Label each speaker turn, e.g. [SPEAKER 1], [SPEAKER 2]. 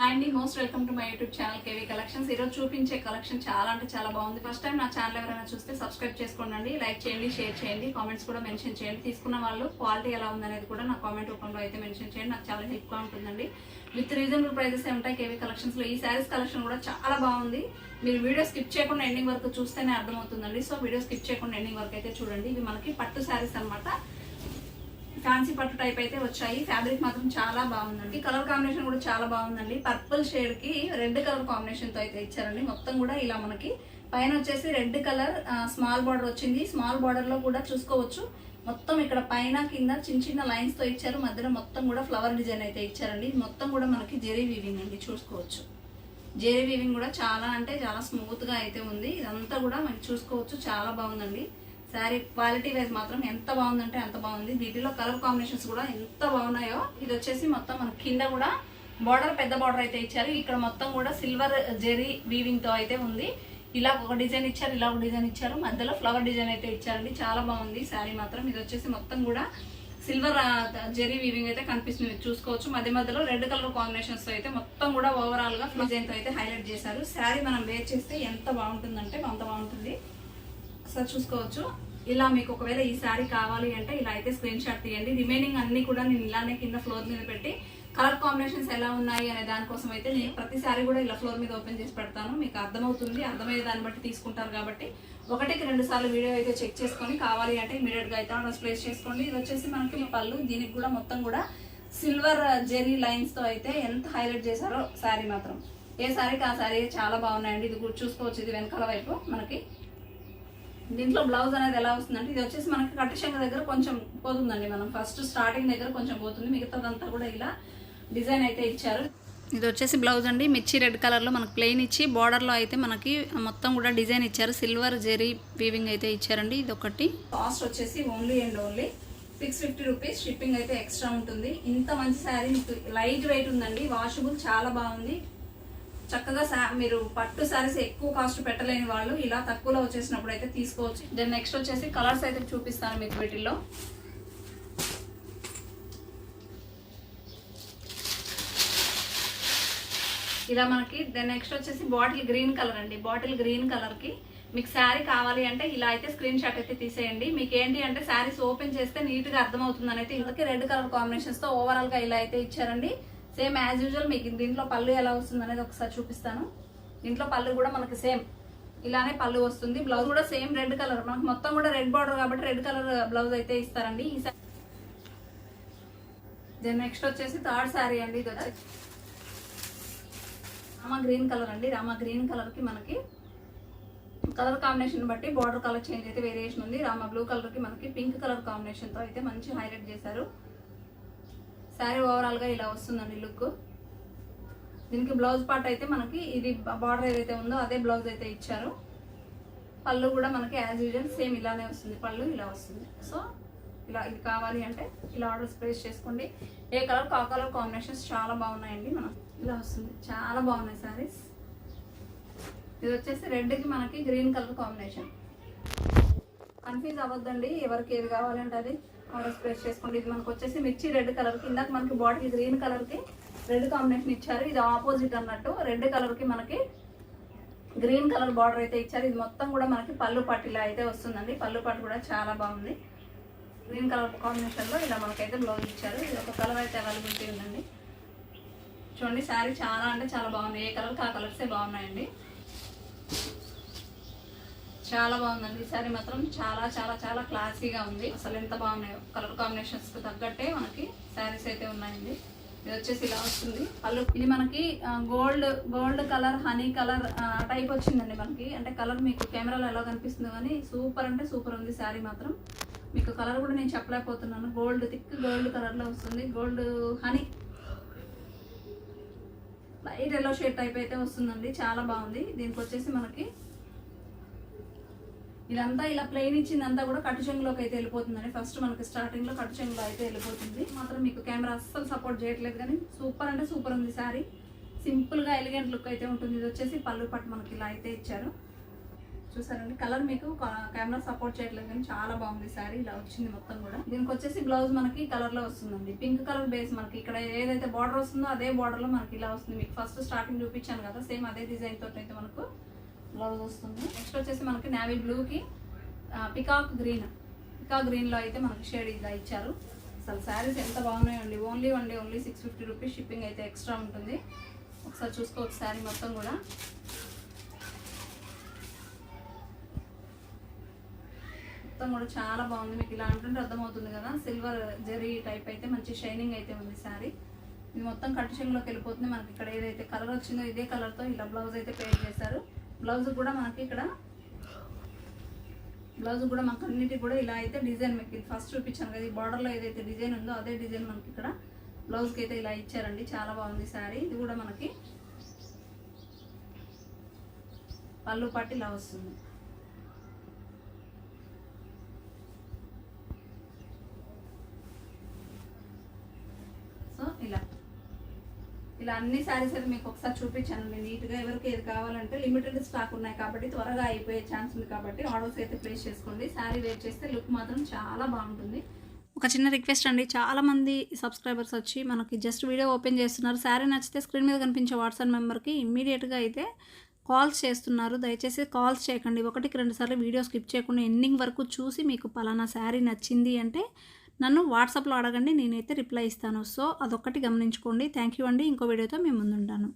[SPEAKER 1] Hi అండి, most welcome to my YouTube channel KV collections. ఈరోజు చూపించే కలెక్షన్ చాలా అంటే చాలా బాగుంది. ఫస్ట్ టైం నా ఛానల్ ఎవరైనా చూస్తే సబ్స్క్రైబ్ చేసుకోండి, లైక్ చేయండి, షేర్ చేయండి, కామెంట్స్ కూడా మెన్షన్ చేయండి. తీసుకున్న వాళ్ళు క్వాలిటీ ఎలా ఉందనేది కూడా నా కామెంట్ రూపంలో అయితే మెన్షన్ చేయండి. నాకు చాలా హెల్ప్గా ఉంటుందండి. విత్ రీజనబుల్ ప్రైజెస్ ఉంటాయి కేవీ కలెక్షన్స్లో. ఈ శారీస్ కలెక్షన్ కూడా చాలా బాగుంది. మీరు వీడియో స్కిప్ చేయకుండా ఎండింగ్ వరకు చూస్తేనే అర్థమవుతుందండి. సో వీడియో స్కిప్ చేయకుండా ఎండింగ్ వరకు అయితే చూడండి. ఇవి మనకి పట్టు శారీస్ అనమాట. ఫ్యాన్సీ పట్టు టైప్ అయితే వచ్చాయి. ఫ్యాబ్రిక్ మాత్రం చాలా బాగుందండి. కలర్ కాంబినేషన్ కూడా చాలా బాగుందండి. పర్పుల్ షేడ్ కి రెడ్ కలర్ కాంబినేషన్ తో అయితే ఇచ్చారండి. మొత్తం కూడా ఇలా మనకి పైన వచ్చేసి రెడ్ కలర్ స్మాల్ బార్డర్ వచ్చింది. స్మాల్ బార్డర్ లో కూడా చూసుకోవచ్చు. మొత్తం ఇక్కడ పైన కింద చిన్న చిన్న లైన్స్ తో ఇచ్చారు. మధ్యలో మొత్తం కూడా ఫ్లవర్ డిజైన్ అయితే ఇచ్చారండి. మొత్తం కూడా మనకి జెరీ వీవింగ్ అండి, చూసుకోవచ్చు. జెరీ వీవింగ్ కూడా చాలా అంటే చాలా స్మూత్ గా అయితే ఉంది. ఇదంతా కూడా మనకి చూసుకోవచ్చు, చాలా బాగుందండి. శారీ క్వాలిటీ వైజ్ మాత్రం ఎంత బాగుందంటే అంత బాగుంది. వీటిలో కలర్ కాంబినేషన్స్ కూడా ఎంత బాగున్నాయో. ఇది వచ్చేసి మొత్తం మన కింద కూడా బార్డర్ పెద్ద బార్డర్ అయితే ఇచ్చారు. ఇక్కడ మొత్తం కూడా సిల్వర్ జెరీ వీవింగ్ తో అయితే ఉంది. ఇలా ఒక డిజైన్ ఇచ్చారు, ఇలా ఒక డిజైన్ ఇచ్చారు, మధ్యలో ఫ్లవర్ డిజైన్ అయితే ఇచ్చారండి. చాలా బాగుంది శారీ మాత్రం. ఇది వచ్చేసి మొత్తం కూడా సిల్వర్ జెరీ వీవింగ్ అయితే కనిపిస్తుంది, చూసుకోవచ్చు. మధ్య మధ్యలో రెడ్ కలర్ కాంబినేషన్స్ తో అయితే మొత్తం కూడా ఓవరాల్ గా డిజైన్ తో అయితే హైలైట్ చేశారు. శారీ మనం వేర్ చేస్తే ఎంత బాగుంటుందంటే అంత బాగుంటుంది. ఒకసారి చూసుకోవచ్చు. ఇలా మీకు ఒకవేళ ఈ శారీ కావాలి అంటే ఇలా అయితే స్క్రీన్ షాట్ తీయండి. రిమైనింగ్ అన్ని కూడా నేను ఇలానే కింద ఫ్లోర్ మీద పెట్టి కలర్ కాంబినేషన్స్ ఎలా ఉన్నాయి అనే దానికోసం అయితే నేను ప్రతి శారీ కూడా ఇలా ఫ్లోర్ మీద ఓపెన్ చేసి పెడతాను. మీకు అర్థమవుతుంది, అర్థమయ్యే దాన్ని బట్టి తీసుకుంటారు కాబట్టి 1-2 సార్లు వీడియో అయితే చెక్ చేసుకొని కావాలి అంటే ఇమీడియట్ గా అయితే ఆర్డర్స్ ప్లేస్ చేసుకోండి. ఇది వచ్చేసి మనకి పళ్ళు. దీనికి కూడా మొత్తం కూడా సిల్వర్ జెరీ లైన్స్ తో అయితే ఎంత హైలైట్ చేశారో శారీ మాత్రం. ఏ శారీకి ఆ శారీ చాలా బాగున్నాయండి. ఇది కూడా చూసుకోవచ్చు. ఇది వెనకాల వైపు మనకి. దీంట్లో బ్లౌజ్ అనేది ఎలా వస్తుందంటే ఇది వచ్చేసి మనకి కట్టుశంక దగ్గర కొంచెం పోతుందండి. మనం ఫస్ట్ స్టార్టింగ్ దగ్గర కొంచెం పోతుంది, మిగతాదంతా కూడా ఇలా డిజైన్ అయితే ఇచ్చారు. ఇది వచ్చేసి బ్లౌజ్ అండి. మిర్చి రెడ్ కలర్ లో మనకి ప్లెయిన్ ఇచ్చి బార్డర్ లో అయితే మనకి మొత్తం కూడా డిజైన్ ఇచ్చారు. సిల్వర్ జెరీ వీవింగ్ అయితే ఇచ్చారండి. ఇది ఒకటి. కాస్ట్ వచ్చేసి ఓన్లీ 650 రూపీస్. షిప్పింగ్ అయితే ఎక్స్ట్రా ఉంటుంది. ఇంత మంచి శారీ లైట్ వెయిట్ ఉందండి, వాషబుల్, చాలా బాగుంది. చక్కగా మీరు పట్టు శారీస్ ఎక్కువ కాస్ట్ పెట్టలేని వాళ్ళు ఇలా తక్కువలో వచ్చేసినప్పుడు అయితే తీసుకోవచ్చు. దెన్ నెక్స్ట్ వచ్చేసి కలర్స్ అయితే చూపిస్తాను మీకు. వీటిల్లో ఇలా మనకి దెన్ నెక్స్ట్ వచ్చేసి బాటిల్ గ్రీన్ కలర్ అండి. బాటిల్ గ్రీన్ కలర్ కి మీకు శారీ కావాలి అంటే ఇలా అయితే స్క్రీన్ షాట్ అయితే తీసేయండి. మీకు ఏంటి అంటే శారీస్ ఓపెన్ చేస్తే నీట్ గా అర్థమవుతుంది అనేది. ఇందుకే రెడ్ కలర్ కాంబినేషన్స్ తో ఓవరాల్ గా ఇలా అయితే ఇచ్చారండి. Same as usual. మీకు దీంట్లో పళ్ళు ఎలా వస్తుంది అనేది ఒకసారి చూపిస్తాను. దీంట్లో పళ్ళు కూడా మనకి సేమ్ ఇలానే పళ్ళు వస్తుంది. బ్లౌజ్ కూడా సేమ్ రెడ్ కలర్. మనకి మొత్తం కూడా రెడ్ బార్డర్ కాబట్టి రెడ్ కలర్ బ్లౌజ్ అయితే ఇస్తారండి. ఈ దెన్ నెక్స్ట్ వచ్చేసి థర్డ్ శారీ అండి. ఇది వచ్చేసి రామా గ్రీన్ కలర్ అండి. రామా గ్రీన్ కలర్ కి మనకి కలర్ కాంబినేషన్ బట్టి బార్డర్ కలర్ చేంజ్ అయితే వేరియేషన్ ఉంది. రామా బ్లూ కలర్ కి మనకి పింక్ కలర్ కాంబినేషన్ తో అయితే మంచి హైలైట్ చేశారు. శారీ ఓవరాల్ గా ఇలా వస్తుందండి లుక్. దీనికి బ్లౌజ్ పార్ట్ అయితే మనకి ఇది బార్డర్ ఏదైతే ఉందో అదే బ్లౌజ్ అయితే ఇచ్చారు. పళ్ళు కూడా మనకి యాజ్ యూజువల్ సేమ్ ఇలానే వస్తుంది. పళ్ళు ఇలా వస్తుంది. సో ఇలా ఇది కావాలి అంటే ఇలా ఆర్డర్స్ ప్లేస్ చేసుకోండి. ఏ కలర్ ఆ కలర్ కాంబినేషన్స్ చాలా బాగున్నాయండి. మనం ఇలా వస్తుంది, చాలా బాగున్నాయి శారీస్. ఇది వచ్చేసి రెడ్ కి మనకి గ్రీన్ కలర్ కాంబినేషన్. కన్ఫ్యూజ్ అవ్వద్దండి, ఎవరికి ఏది కావాలంటే అది ఆర్డర్స్ ప్లేస్ చేసుకోండి. ఇది మనకు వచ్చేసి మిర్చి రెడ్ కలర్ కి, ఇందాక మనకి బాటిల్ గ్రీన్ కలర్ కి రెడ్ కాంబినేషన్ ఇచ్చారు. ఇది ఆపోజిట్ అన్నట్టు. రెడ్ కలర్ కి మనకి గ్రీన్ కలర్ బార్డర్ అయితే ఇచ్చారు. ఇది మొత్తం కూడా మనకి పళ్ళు పాటు ఇలా అయితే వస్తుందండి. పళ్ళు పాటు కూడా చాలా బాగుంది. గ్రీన్ కలర్ కాంబినేషన్ లో ఇలా మనకైతే బ్లౌజ్ ఇచ్చారు. ఇది ఒక కలర్ అయితే అవైలబిలిటీ ఉందండి. చూడండి శారీ చాలా అంటే చాలా బాగుంది. ఏ కలర్కి ఆ కలర్సే బాగున్నాయండి. చాలా బాగుందండి. ఈ శారీ మాత్రం చాలా చాలా చాలా క్లాసీగా ఉంది. అసలు ఎంత బాగున్నాయో. కలర్ కాంబినేషన్స్ కు తగ్గట్టే మనకి శారీస్ అయితే ఉన్నాయండి. ఇది వచ్చేసి ఇలా వస్తుంది పళ్ళు. ఇది మనకి gold colour, honey colour type వచ్చిందండి మనకి. అంటే కలర్ మీకు కెమెరాలో ఎలా కనిపిస్తుందో కానీ సూపర్ అంటే సూపర్ ఉంది శారీ మాత్రం. మీకు కలర్ కూడా నేను చెప్పలేకపోతున్నాను. గోల్డ్ థిక్ గోల్డ్ కలర్ లో వస్తుంది. Gold honey light yellow shade type అయితే వస్తుందండి. చాలా బాగుంది. దీనికి వచ్చేసి మనకి ఇదంతా ఇలా ప్లెయిన్ ఇచ్చిందంతా కూడా కట్టు చెంగులోకి అయితే వెళ్ళిపోతుందండి. ఫస్ట్ మనకి స్టార్టింగ్ లో కట్టు చెంగులో అయితే వెళ్ళిపోతుంది. మాత్రం మీకు కెమెరా అస్సలు సపోర్ట్ చేయట్లేదు కానీ సూపర్ అంటే సూపర్ ఉంది శారీ. సింపుల్ గా ఎలిగెంట్ లుక్ అయితే ఉంటుంది. ఇది వచ్చేసి పళ్ళు పట్టు మనకి ఇలా అయితే ఇచ్చారు. చూసారండి కలర్ మీకు కెమెరా సపోర్ట్ చేయట్లేదు కానీ చాలా బాగుంది శారీ. ఇలా వచ్చింది మొత్తం కూడా. దీనికి వచ్చేసి బ్లౌజ్ మనకి కలర్ లో వస్తుందండి. పింక్ కలర్ బేస్ మనకి ఇక్కడ ఏదైతే బార్డర్ వస్తుందో అదే బార్డర్ లో మనకి ఇలా వస్తుంది. మీకు ఫస్ట్ స్టార్టింగ్ చూపించాను కదా, సేమ్ అదే డిజైన్ తోటి అయితే మనకు బ్లౌజ్ వస్తుంది. నెక్స్ట్ వచ్చేసి మనకి నేవీ బ్లూకి పికాక్ గ్రీన్ లో అయితే మనకి షేడ్ ఇలా ఇచ్చారు. అసలు శారీస్ ఎంత బాగున్నాయండి. Only 650 rupees. షిప్పింగ్ అయితే ఎక్స్ట్రా ఉంటుంది. ఒకసారి చూసుకోవచ్చు శారీ మొత్తం కూడా. మొత్తం కూడా చాలా బాగుంది. మీకు ఇలా అంటుంటే అర్థమవుతుంది కదా, సిల్వర్ జెరీ టైప్ అయితే మంచి షైనింగ్ అయితే ఉంది శారీ. ఇది మొత్తం కటిషన్లోకి వెళ్ళిపోతుంది. మనకి ఇక్కడ ఏదైతే కలర్ వచ్చిందో ఇదే కలర్తో ఇలా బ్లౌజ్ అయితే పేర్ చేశారు. బ్లౌజ్ కూడా మనకి ఇక్కడ మాకు అన్నిటికీ కూడా ఇలా అయితే డిజైన్ మీకు ఫస్ట్ చూపించాను కదా, ఈ బార్డర్లో ఏదైతే డిజైన్ ఉందో అదే డిజైన్ మనకి ఇక్కడ బ్లౌజ్కి అయితే ఇలా ఇచ్చారండి. చాలా బాగుంది శారీ. ఇది కూడా మనకి పళ్ళు పట్టి ఇలా వస్తుంది. సో ఇలా అన్ని శారీస్ అయితే మీకు ఒకసారి చూపించానండి నీట్గా. ఎవరికి ఏది కావాలంటే లిమిటెడ్ స్టాక్ ఉన్నాయి కాబట్టి త్వరగా అయిపోయే ఛాన్స్ ఉంది కాబట్టి ఆర్డర్స్ అయితే ప్లేస్ చేసుకోండి. శారీ వేర్ చేస్తే లుక్ మాత్రం చాలా బాగుంటుంది. ఒక చిన్న రిక్వెస్ట్ అండి, చాలామంది సబ్స్క్రైబర్స్ వచ్చి మనకి జస్ట్ వీడియో ఓపెన్ చేస్తున్నారు. శారీ నచ్చితే స్క్రీన్ మీద కనిపించే వాట్సాప్ నెంబర్కి ఇమ్మీడియట్గా అయితే కాల్స్ చేస్తున్నారు. దయచేసి కాల్స్ చేయకండి. 1-2 సార్లు వీడియో స్కిప్ చేయకుండా ఎండింగ్ వరకు చూసి మీకు పలానా శారీ నచ్చింది అంటే నన్ను వాట్సాప్లో అడగండి, నేనైతే రిప్లై ఇస్తాను. సో అదొక్కటి గమనించుకోండి. థ్యాంక్ యూ అండి. ఇంకో వీడియోతో మేము ముందుంటాను.